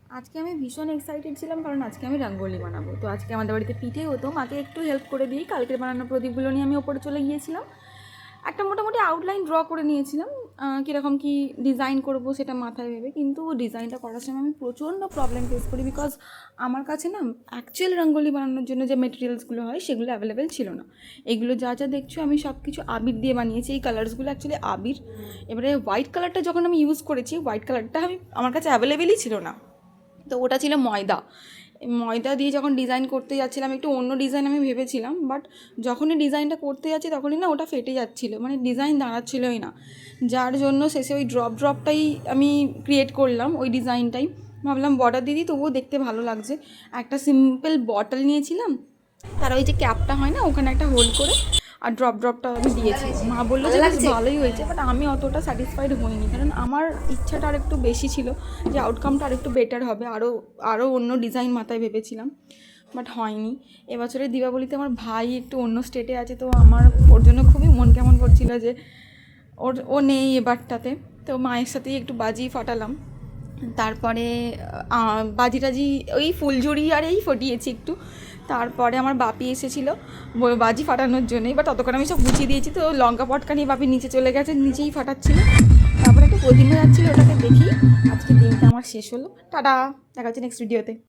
আজকে আমি ভীষণ এক্সাইটেড ছিলাম কারণ আজকে আমি রঙ্গোলি বানাবো। তো আজকে আমাদের বাড়িতে পিঠে হতো, মাকে একটু হেল্প করে দিই। কালকের বানানো প্রদীপগুলো নিয়ে আমি ওপরে চলে গিয়েছিলাম। একটা মোটামুটি আউটলাইন ড্র করে নিয়েছিলাম, কীরকম কী ডিজাইন করবো সেটা মাথায় ভেবে। কিন্তু ডিজাইনটা করার সময় আমি প্রচণ্ড প্রবলেম ফেস করি, বিকজ আমার কাছে না অ্যাকচুয়াল রঙ্গোলি বানানোর জন্য যে মেটেরিয়ালসগুলো হয় সেগুলো অ্যাভেলেবেল ছিল না। এগুলো যা যা দেখছো আমি সব কিছু আবির দিয়ে বানিয়েছি। এই কালার্সগুলো অ্যাকচুয়ালি আবির। এবারে হোয়াইট কালারটা যখন আমি ইউজ করেছি, হোয়াইট কালারটা আমার কাছে অ্যাভেলেবেলই ছিল না। তো ওটা ছিল ময়দা। ময়দা দিয়ে যখন ডিজাইন করতে যাচ্ছিলাম, একটু অন্য ডিজাইন আমি ভেবেছিলাম, বাট যখনই ডিজাইনটা করতে যাচ্ছি তখনই না ওটা ফেটে যাচ্ছিলো, মানে ডিজাইন দাঁড়াচ্ছিলোই না। যার জন্য শেষে ওই ড্রপটাই আমি ক্রিয়েট করলাম, ওই ডিজাইনটাই। ভাবলাম বর্ডার দিয়ে দিই, তবুও দেখতে ভালো লাগছে। একটা সিম্পল বটল নিয়েছিলাম, তার ওই যে ক্যাপটা হয় না, ওখানে একটা হোল করে আর ড্রপটা আমি দিয়েছি। মা বললো যে বেশ ভালোই হয়েছে, বাট আমি অতটা স্যাটিসফাইড হইনি, কারণ আমার ইচ্ছাটা আর একটু বেশি ছিল যে আউটকামটা আর একটু বেটার হবে, আরও অন্য ডিজাইন মাথায় ভেবেছিলাম, বাট হয়নি। এবছরের দীপাবলিতে আমার ভাই একটু অন্য স্টেটে আছে, তো আমার ওর জন্য খুবই মন কেমন করছিল যে ও নেই এবারটাতে। তো মায়ের সাথেই একটু বাজি ফাটালাম। তারপরে বাজি টাজি ওই ফুলঝুরি আর এই ফটিয়েছি একটু। তারপরে আমার বাপি এসেছিলো বাজি ফাটানোর জন্যই, বাট ততক্ষণ আমি সব গুছিয়ে দিয়েছি। তো লঙ্কা পটকা নিয়ে বাপি নিচে চলে গেছে, নিচেই ফাটাচ্ছিল। তারপরে একটা প্রতিমা যাচ্ছিলো, ওটাকে দেখি আজকে দিনটা আমার শেষ হলো। টাটা, দেখা হচ্ছে নেক্সট ভিডিওতে।